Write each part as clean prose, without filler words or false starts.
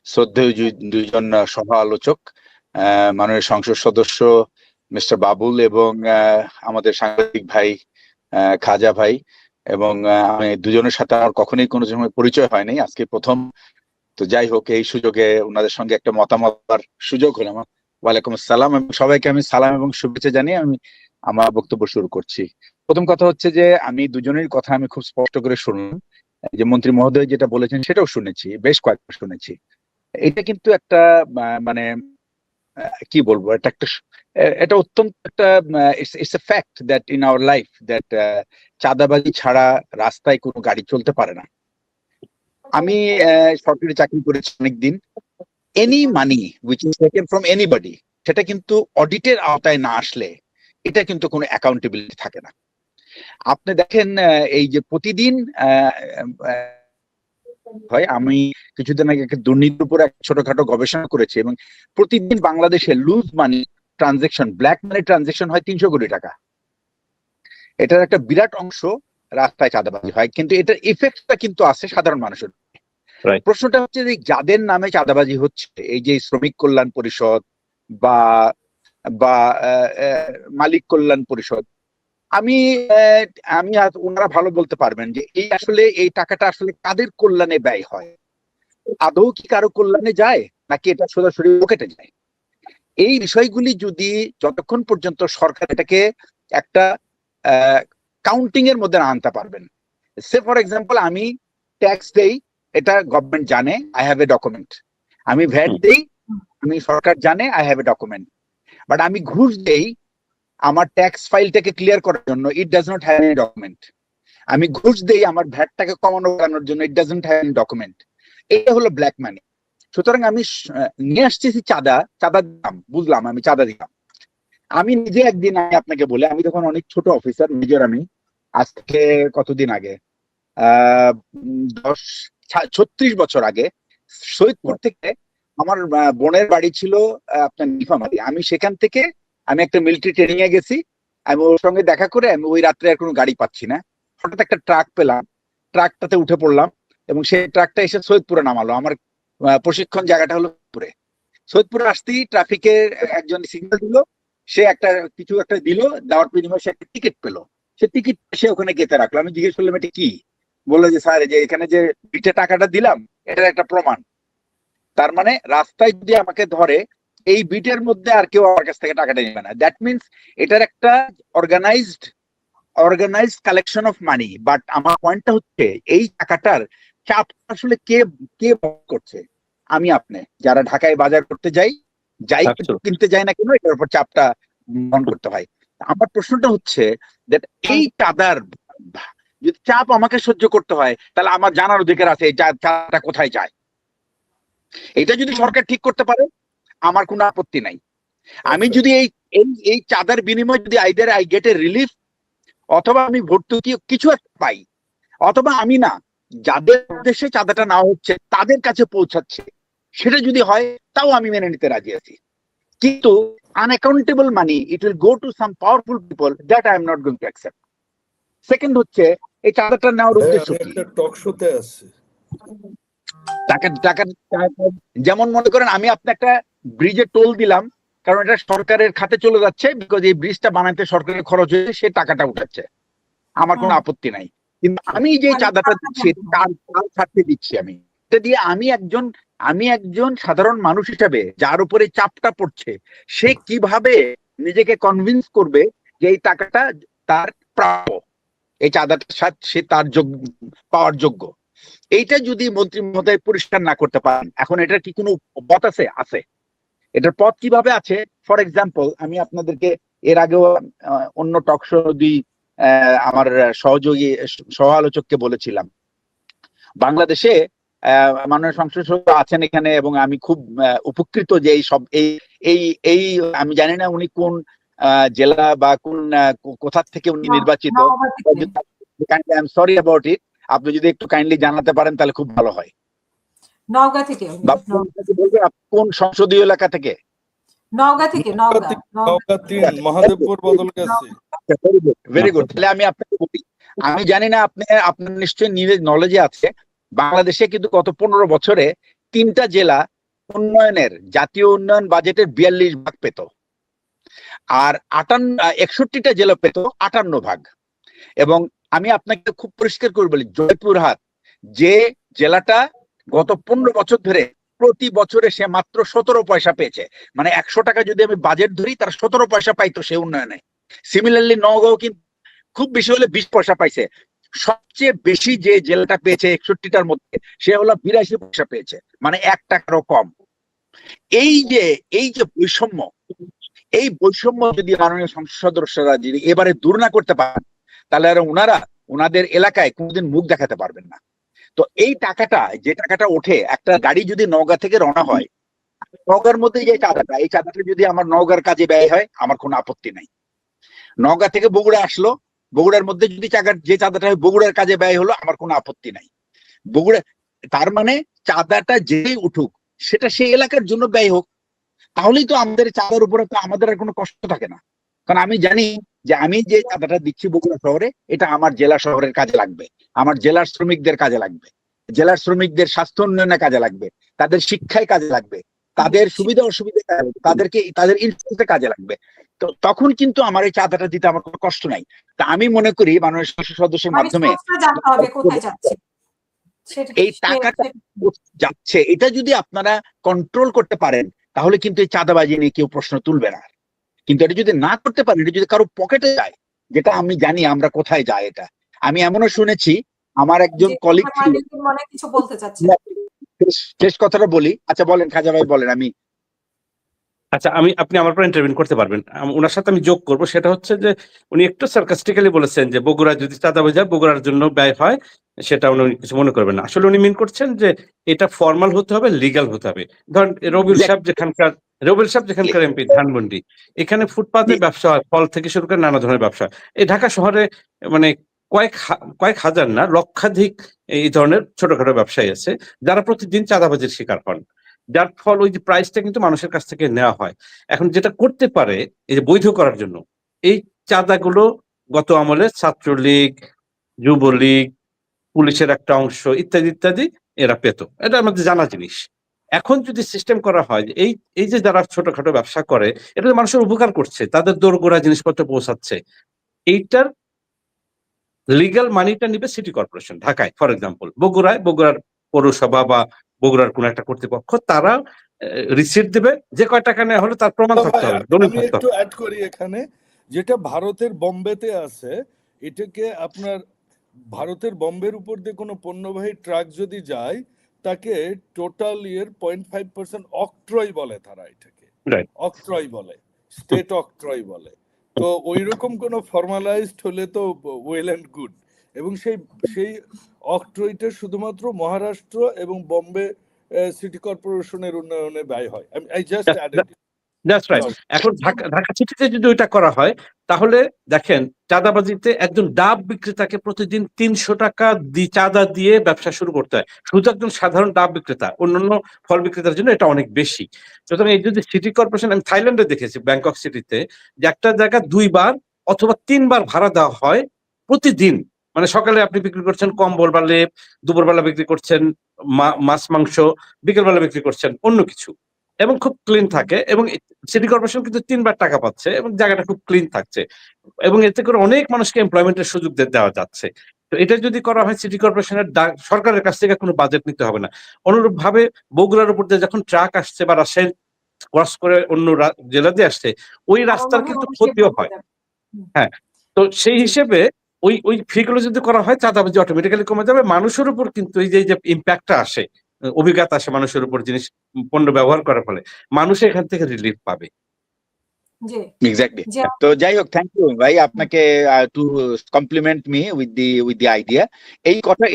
শ্রদ্ধেয় দুইজন সহ আলোচক, মাননীয় সংসদ সদস্য মিস্টার বাবুল এবং আমাদের সাংবাদিক ভাই খাজা ভাই, এবং আমি দুজনের সাথে আমার কখনোই কোনো সময় পরিচয় হয়নি, আজকে প্রথম। তো যাই হোক, এই সুযোগে ওনাদের সঙ্গে একটা মতামত সুযোগ হলো আমার। ওয়ালাইকুম আসসালাম, এবং সবাইকে আমি সালাম এবং শুভেচ্ছা জানিয়ে আমি আমার বক্তব্য শুরু করছি। প্রথম কথা হচ্ছে যে আমি দুজনের কথা আমি খুব স্পষ্ট করে শুনলাম, যে মন্ত্রী মহোদয় যেটা বলেছেন সেটাও শুনেছি, বেশ কয়েকবার শুনেছি। এটা কিন্তু একটা মানে কি বলবো, এটা অত্যন্ত একটা it's a fact that in our life that চাঁদাবাজি ছাড়া রাস্তায় কোনো গাড়ি চলতে পারে না। আমি সরকারি চাকরি করেছি অনেকদিন। Any money which is taken from anybody, সেটা কিন্তু অডিটের আওতায় না আসলে এটা কিন্তু কোনো অ্যাকাউন্টেবিলিটি থাকে না। আপনি দেখেন এই যে প্রতিদিন হয়, আমি কিছুদিন আগে দুর্নীতির উপর এক ছোটখাটো গবেষণা করেছি, এবং প্রতিদিন বাংলাদেশে লুজ মানি ট্রানজেকশন, ব্ল্যাক মানি ট্রানজেকশন হয় 300 কোটি টাকা। এটার একটা বিরাট অংশ রাস্তায় চাঁদাবাজি হয়, কিন্তু এটার ইফেক্টটা কিন্তু আছে সাধারণ মানুষের। প্রশ্নটা হচ্ছে যে যাদের নামে চাঁদাবাজি হচ্ছে, এই যে শ্রমিক কল্যাণ পরিষদ বা বা মালিক কল্যাণ পরিষদ, আমি আমি ওনারা ভালো বলতে পারবেন যে এই টাকাটা আসলে কাদের কল্যাণে ব্যয় হয়, আদৌ কি কারো কল্যাণে যায় নাকি এটা সরাসরি পকেটে যায়। এই বিষয়গুলি যদি যতক্ষণ পর্যন্ত সরকার এটাকে একটা কাউন্টিং এর মধ্যে আনতে পারবেন, সে ফর এক্সাম্পল আমি ট্যাক্স দেই, এটা গভর্নমেন্ট জানে, আই হ্যাভ এ ডকুমেন্ট। আমি ভ্যাট দেই, আমি সরকার জানে, I have a document. But আমি ঘুষ দেই আমার ট্যাক্স ফাইলটাকে ক্লিয়ার করার জন্য, it does not have any document. আমি ঘুষ দেই আমার ভ্যাটটাকে কমানোর জন্য, it doesn't have any document. এটা হলো ব্ল্যাক মানি। সুতরাং আমি নিয়ে আসতেছি চাঁদা দিলাম, বুঝলাম আমি চাঁদা দিলাম। আমি নিজে একদিন, আমি আপনাকে বলে, আমি তখন অনেক ছোট অফিসার মেজর, আমি আজ থেকে কতদিন আগে 36 বছর আগে সৈয়দপুর থেকে আমার বোনের বাড়ি ছিল আপনার নীলফামারী। আমি সেখান থেকে আমি একটা মিলিটারি ট্রেনিং এ গেছি। আমি ওর সঙ্গে দেখা করে আমি ওই রাত্রে আর কোনো গাড়ি পাচ্ছি না, হঠাৎ একটা ট্রাক পেলাম, ট্রাকটাতে উঠে পড়লাম, এবং সেই ট্রাকটা এসে সৈয়দপুরে নামালো। আমার প্রশিক্ষণ জায়গাটা হলো সৈয়দপুরে আসতেই ট্রাফিকের একজন সিগন্যাল দিল, সে কিছু একটা দিল, দেওয়ার বিনিময়ে সে একটা টিকিট পেলো। সে টিকিট সে ওখানে গেতে রাখলো। আমি জিজ্ঞেস করলাম এটা কি, বললো যে স্যার, যে এখানে যে বিটে টাকাটা দিলাম এটার একটা প্রমাণ। তার মানে রাস্তায় যদি আমাকে ধরে, এই বিটের মধ্যে আর কেউ আমার কাছ থেকে টাকাটা নেবে না। দ্যাট মিনস এটার একটা organised collection of money. But আমার পয়েন্টটা হচ্ছে এই টাকাটার চাপ আসলে কে কে করছে? আমি আপনি যারা ঢাকায় বাজার করতে যাই কিনতে যাই না কেন, এটার উপর চাপটা বহন করতে হয়। আমার প্রশ্নটা হচ্ছে দ্যাট এই চাঁদার যদি চাপ আমাকে সহ্য করতে হয়, তাহলে আমার জানার অধিকার আছে এই চাঁদাটা কোথায় যায়। এটা যদি সরকার ঠিক করতে পারে আমার কোনো আপত্তি নাই। আমি যদি এই চাঁদার বিনিময়ে যদি either I get A relief, অথবা আমি ভর্তুকি কিছু একটা পাই, অথবা আমি না, যাদের দেশে চাঁদাটা নেওয়া হচ্ছে তাদের কাছে পৌঁছাচ্ছে, সেটা যদি হয় তাও আমি মেনে নিতে রাজি আছি। কিন্তু unaccountable money, it will go to some powerful people, that I am not going to accept. Second হচ্ছে এই চাঁদাটা নেওয়ার উদ্দেশ্য কি? টক শোতে আছে টাকা যেমন মনে করেন আমি আপনি একটা ব্রিজে টোল দিলাম, কারণ এটা সরকারের খাতে চলে যাচ্ছে, বিকজ এই ব্রিজটা বানাতে সরকারের খরচ হয়েছে, সে টাকাটা উঠাচ্ছে, আমার কোনো আপত্তি নাই। কিন্তু আমি যে চাঁদাটা দিচ্ছি কার স্বার্থে দিচ্ছি? আমি এটা দিয়ে আমি একজন সাধারণ মানুষ হিসাবে যার উপরে চাপটা পড়ছে, সে কিভাবে নিজেকে কনভিন্স করবে যে এই টাকাটা তার প্রাপ্য, এই চাঁদাটা সে তার পাওয়ার যোগ্য? এইটা যদি মন্ত্রী মহোদয় পরিষ্কার না করতে পারেন, এখন এটার কি কোনো পথ আছে? আছে। এটার পথ কিভাবে আছে? ফর এক্সাম্পল, আমি আপনাদেরকে এর আগেও অন্য টক শো আমার সহযোগী সহ আলোচককে বলেছিলাম, বাংলাদেশে মাননীয় সংসদ সদস্য আছেন এখানে, এবং আমি খুব উপকৃত যে এই আমি জানি না উনি কোন জেলা বা কোথা থেকে উনি নির্বাচিত। I am sorry about it. আপনি যদি একটু কাইন্ডলি জানাতে পারেন তাহলে খুব ভালো হয়। নওগাঁ থেকে। কোন সংসদীয় এলাকা থেকে? নওগাঁ থেকে। নওগাঁ 3 মহাদেবপুর বদলগাছি। Very good. তাহলে আমি আপনাকে বলি, আমি জানি না আপনার নিশ্চয়ই নলেজে আছে, বাংলাদেশে কিন্তু গত 15 বছরে 3টা জেলা উন্নয়নের জাতীয় উন্নয়ন বাজেটের 42 ভাগ পেত, আর 61টা জেলা পেত 58 ভাগ। এবং আমি আপনাকে খুব পরিষ্কার করে বলি, জয়পুরহাট যে জেলাটা গত 15 বছর ধরে প্রতি বছরে সে মাত্র 17 পয়সা পেয়েছে, মানে 100 টাকা যদি আমি বাজেট ধরি তার 17 পয়সা পাইতো সে উন্নয়নে। সিমিলারলি নওগাঁও কিন্তু খুব বেশি হলে 20 পয়সা পাইছে। সবচেয়ে বেশি যে জেলাটা পেয়েছে 61টার মধ্যে, সে হলো 82 পয়সা পেয়েছে, মানে 1 টাকারও কম। এই যে বৈষম্য, এই বৈষম্য যদি মাননীয় সংসদ সদস্যরা যদি এবারে দূর না করতে পারেন, তাহলে আর ওনারা ওনাদের এলাকায় কোনোদিন মুখ দেখাতে পারবেন না। তো এই টাকাটা, যে টাকাটা ওঠে, একটা গাড়ি যদি নওগাঁ থেকে রওনা হয়, নওগাঁর মধ্যে যে চাঁদাটা, এই চাঁদাটা যদি আমার নওগাঁর কাজে ব্যয় হয়, আমার কোনো আপত্তি নাই। নওগাঁ থেকে বগুড়া আসলো, বগুড়ার মধ্যে যদি যে চাঁদাটা হয় বগুড়ার কাজে ব্যয় হলো, আমার কোনো আপত্তি নাই। বগুড়া, তার মানে চাঁদাটা যেই উঠুক সেটা সেই এলাকার জন্য ব্যয় হোক, তাহলেই তো আমাদের চাঁদার উপরে তো আমাদের আর কোনো কষ্ট থাকে না। কারণ আমি জানি যে আমি যে চাঁদাটা দিচ্ছি বগুড়া শহরে, এটা আমার জেলা শহরের কাজে লাগবে, আমার জেলার শ্রমিকদের কাজে লাগবে, জেলার শ্রমিকদের স্বাস্থ্য উন্নয়নে কাজে লাগবে, তাদের শিক্ষায় কাজে লাগবে, তাদের সুবিধা অসুবিধা তাদেরকে তাদের ইনফ্লুয়েন্সে কাজে লাগবে। তো তখন কিন্তু আমার এই চাঁদাটা দিতে আমার কোনো কষ্ট নাই। তা আমি মনে করি মাননীয় সংসদ সদস্যের মাধ্যমে এই টাকাটা যাচ্ছে, এটা যদি আপনারা কন্ট্রোল করতে পারেন, তাহলে কিন্তু এই চাঁদাবাজি নিয়ে কেউ প্রশ্ন তুলবে না। কিন্তু এটা যদি না করতে পারেন, এটা যদি কারো পকেটে যায়, যেটা আমি জানি আমরা কোথায় যায়, এটা আমি এমনও শুনেছি, আমার একজন কলিগ ছিল। কিছু বলতে চাচ্ছি, শেষ কথাটা বলি। আচ্ছা বলেন খাজা ভাই, বলেন। আচ্ছা, আপনি আমার পর ইন্টারভিউ করতে পারবেন। ওনার সাথে আমি যোগ করব, সেটা হচ্ছে যে উনি একটু সার্কাস্টিক্যালি বলেছেন যে বগুড়া যদি চাঁদাবাজি হয় বগুড়ার জন্য ব্যয় হয়, সেটা উনি কিছু মনে করবেন না। আসলে উনি মিন করছেন যে এটা ফর্মাল হতে হবে, লিগ্যাল হতে হবে। ধরেন রবিউল সাহেব যেখানকার এমপি ধানমন্ডি, এখানে ফুটপাতে ব্যবসা হয়, ফল থেকে শুরু করে নানা ধরনের ব্যবসা। এই ঢাকা শহরে মানে কয়েক হাজার না, লক্ষাধিক এই ধরনের ছোটখাটো ব্যবসায়ী আছে যারা প্রতিদিন চাঁদাবাজির শিকার হন, যার ফল ওই যে প্রাইসটা কিন্তু মানুষের কাছ থেকে নেওয়া হয়। এখন যেটা করতে পারে এই যে বৈধ করার জন্য, এই চাঁদাগুলো গত আমলে ছাত্রলীগ, যুবলীগ, পুলিশের একটা অংশ ইত্যাদি ইত্যাদি এরা পেত, এটা আমাদের জানা জিনিস। এখন যদি সিস্টেম করা হয় যে এই যে যারা ছোটখাটো ব্যবসা করে, এটা মানুষের উপকার করছে, তাদের দোরগোড়া জিনিসপত্র পৌঁছাচ্ছে, এইটার লিগ্যাল মানিটা নিবে সিটি কর্পোরেশন ঢাকায়, ফর এক্সাম্পল বগুড়ার পৌরসভা বা বগুড়ার কোন একটা কর্তৃপক্ষ, তারা রিসিট দেবে, যে কয় টাকা নেওয়া হলো তার প্রমাণ থাকতে হবে। আমি একটু অ্যাড করি এখানে, যেটা ভারতের বোম্বেতে আছে, এটাকে আপনার ভারতের বোম্বের উপর দিয়ে কোনো পণ্যবাহী ট্রাক যদি যায়, তাকে টোটাল 0.5% অক্ট্রয় বলে, তারা এটাকে অক্ট্রয় বলে, স্টেট অক্ট্রয় বলে। তো ওই রকম কোনো ফর্মালাইজড হলে তো ওয়েল অ্যান্ড গুড। এবং সেই অক্ট্রয়টা শুধুমাত্র মহারাষ্ট্র এবং বোম্বে সিটি কর্পোরেশনের উন্নয়নে ব্যয় হয়। I just added. That's right. এখন ঢাকা সিটিতে যদি ওইটা করা হয়, তাহলে দেখেন চাঁদাবাজিতে একজন ডাব বিক্রেতাকে প্রতিদিন 300 টাকা চাঁদা দিয়ে ব্যবসা শুরু করতে হয়, শুধু একজন সাধারণ ডাব বিক্রেতা। অন্যান্য ফল বিক্রেতার জন্য এটা অনেক বেশি। সুতরাং এই যদি সিটি কর্পোরেশন, আমি থাইল্যান্ডে দেখেছি ব্যাংকক সিটিতে, যে একটা জায়গা 2 বার অথবা 3 বার ভাড়া দেওয়া হয় প্রতিদিন। মানে সকালে আপনি বিক্রি করছেন কম্বল বা লেপ, দুপুরবেলা বিক্রি করছেন মাছ মাংস, বিকেলবেলা বিক্রি করছেন অন্য কিছু, এবং খুব ক্লিন থাকে। এবং সিটি কর্পোরেশন কিন্তু 3 বার টাকা পাচ্ছে এবং জায়গাটা খুব ক্লিন থাকছে, এবং এতে করে অনেক মানুষকে এমপ্লয়মেন্টের সুযোগ দেওয়া যাচ্ছে। তো এটা যদি করা হয়, সিটি কর্পোরেশনের সরকারের কাছ থেকে কোনো বাজেট নিতে হবে না। অনুরূপ ভাবে বগুড়ার উপর দিয়ে যখন ট্রাক আসছে বা রাজশাহী ক্রস করে অন্য জেলা দিয়ে আসছে, ওই রাস্তার কিন্তু ক্ষতিও হয়। হ্যাঁ, তো সেই হিসেবে ওই ফিগুলো যদি করা হয়, চাঁদাবাজি অটোমেটিক্যালি কমে যাবে। মানুষের উপর কিন্তু এই যে ইম্প্যাক্টটা আসে, অভিজ্ঞতা আসে মানুষের উপর পণ্য ব্যবহার করার ফলে, মানুষ এখান থেকে রিলিফ পাবে। এক্স্যাক্টলি। তো যাই হোক, থ্যাংক ইউ ভাই আপনাকে to compliment me with the idea.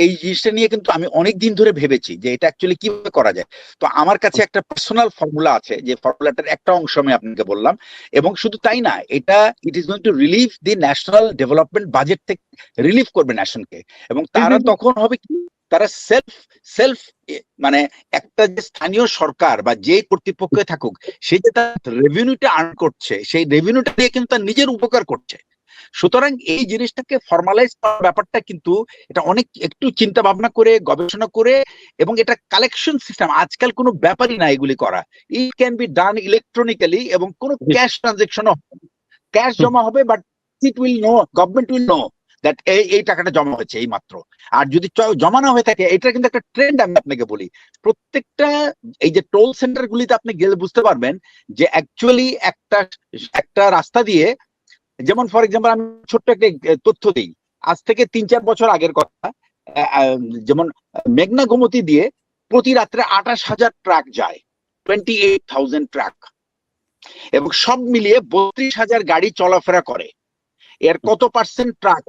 এই জিনিসটা নিয়ে কিন্তু আমি অনেক দিন ধরে ভেবেছি যে এটা অ্যাকচুয়ালি কিভাবে করা যায়। তো আমার কাছে একটা পার্সোনাল ফর্মুলা আছে, যে ফর্মুলাটার একটা অংশ আমি আপনাকে বললাম। এবং শুধু তাই না, এটা it is going to relieve the national development budget থেকে রিলিভ করবে ন্যাশনকে। এবং তারা তখন হবে কি, তারা সেলফ মানে একটা যে স্থানীয় সরকার বা যে কর্তৃপক্ষ থাকুক, সে যে তার রেভিনিউটা আর্ন করছে, সেই রেভিনিউটা দিয়ে কিন্তু তার নিজের উপকার করছে। সুতরাং এই জিনিসটাকে ফর্মালাইজ করার ব্যাপারটা কিন্তু এটা অনেক একটু চিন্তা ভাবনা করে গবেষণা করে, এবং এটা কালেকশন সিস্টেম, আজকাল কোনো ব্যাপারই না এগুলি করা। It can be done electronically, এবং কোনো ক্যাশ ট্রানজেকশনও ক্যাশ জমা হবে, but it will know, government will know that এই টাকাটা জমা হয়েছে এই মাত্র। আর যদি জমা না হয়ে থাকে, এটা কিন্তু একটা ট্রেন্ড। আমি আপনাকে বলি, প্রত্যেকটা এই যে টোল সেন্টার গুলিতে আপনি গেলে বুঝতে পারবেন যে অ্যাকচুয়ালি একটা রাস্তা দিয়ে, যেমন ফর এক্সাম্পল আমি ছোট্ট একটা তথ্য দিই, আজ থেকে 3-4 বছর আগের কথা, যেমন মেঘনা গোমতী দিয়ে প্রতি রাত্রে 28,000 ট্রাক যায়, 28,000 ট্রাক, এবং সব মিলিয়ে 32,000 গাড়ি চলাফেরা করে। এর কত পার্সেন্ট ট্রাক,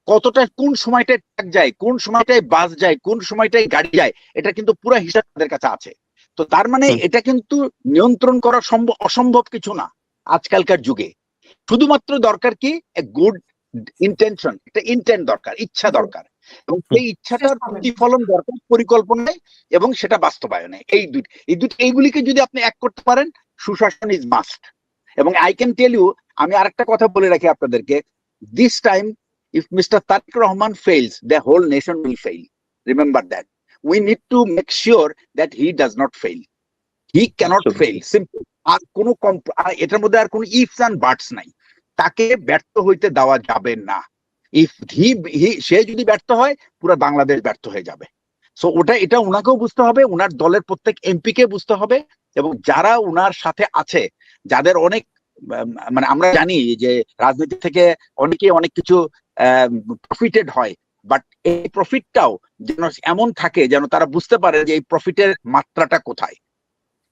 কতটা কোন সময়টায় ট্রাক যায়, কোন সময়টায় বাস যায়, কোন সময়টায় গাড়ি যায়, এটা কিন্তু পুরো হিসাব তাদের কাছে আছে। তো তার মানে এটা কিন্তু নিয়ন্ত্রণ করা অসম্ভব কিছু না আজকালকার যুগে। শুধুমাত্র দরকার কি গুড ইন্টেনশন, একটা ইন্টেন্ট দরকার, ইচ্ছা দরকার, এবং সেই ইচ্ছাটার প্রতিফলন দরকার পরিকল্পনায় এবং সেটা বাস্তবায়নে। এইগুলিকে যদি আপনি এক করতে পারেন, সুশাসন ইজ মাস্ট। এবং আই ক্যান টেল ইউ, আমি আরেকটা কথা বলে রাখি আপনাদেরকে, this time if Mr. Tariq Rahman fails, the whole nation will fail. Remember that. We need to make sure that he does not fail. He cannot fail. Simple. আর কোনো এটার মধ্যে আর কোনো ifs and buts নাই। তাকে ব্যর্থ হইতে দেওয়া যাবে না। ইফ সে যদি ব্যর্থ হয়, পুরো বাংলাদেশ ব্যর্থ হয়ে যাবে। সো এটা উনাকেও বুঝতে হবে, উনার দলের প্রত্যেক এমপি কে বুঝতে হবে, এবং যারা উনার সাথে আছে, যাদের অনেক মানে আমরা জানি যে রাজনীতি থেকে অনেকে অনেক কিছু প্রফিটেড হয়, বাট এই প্রফিটটাও যেন এমন থাকে যেন তারা বুঝতে পারে যে এই প্রফিটের মাত্রাটা কোথায়।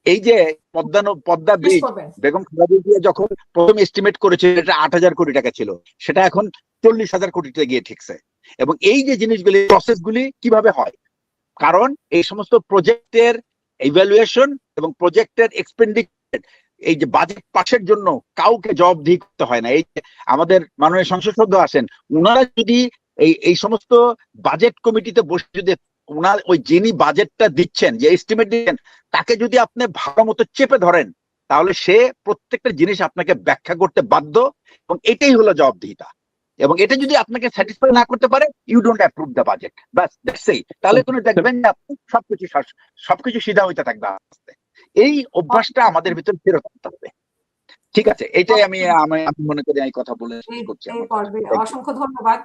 এই যে পদ্মা ব্রিজ বেগম খালেদা জিয়া যখন প্রথম এস্টিমেট করেছিল এটা 8,000 কোটি টাকা ছিল, সেটা এখন 40,000 কোটিতে গিয়ে ঠিকছে। এবং এই যে জিনিসগুলি, প্রসেসগুলি কিভাবে হয়, কারণ এই সমস্ত প্রজেক্টের ইভ্যালুয়েশন এবং প্রজেক্টের এক্সপেন্ডিচার, এই যে বাজেট পাসের জন্য কাউকে জবাবদিহি করতে হয় না। এই যে আমাদের মাননীয় সংসদ সদস্য আসেন, উনারা যদি এই সমস্ত বাজেট কমিটিতে বসে যদি উনার ওই যিনি বাজেটটা দিচ্ছেন, যে এস্টিমেট দিচ্ছেন, তাকে যদি আপনি ভালো মতো চেপে ধরেন, তাহলে সে প্রত্যেকটা জিনিস আপনাকে ব্যাখ্যা করতে বাধ্য, এবং এটাই হলো জবাবদিহিতা। এবং এটা যদি আপনাকে স্যাটিসফাই না করতে পারে, you don't approve the budget, বাস দ্যাটস ইট। তাহলে কোনো দেখবেন যে আপনি সবকিছু সিধা হইতে থাকবে আস্তে। এই অভ্যাসটা আমাদের ভিতরে ফেরত আনতে হবে। ঠিক আছে, এটাই আমি মনে করি এই কথা বলে শেষ করছি। অসংখ্য ধন্যবাদ।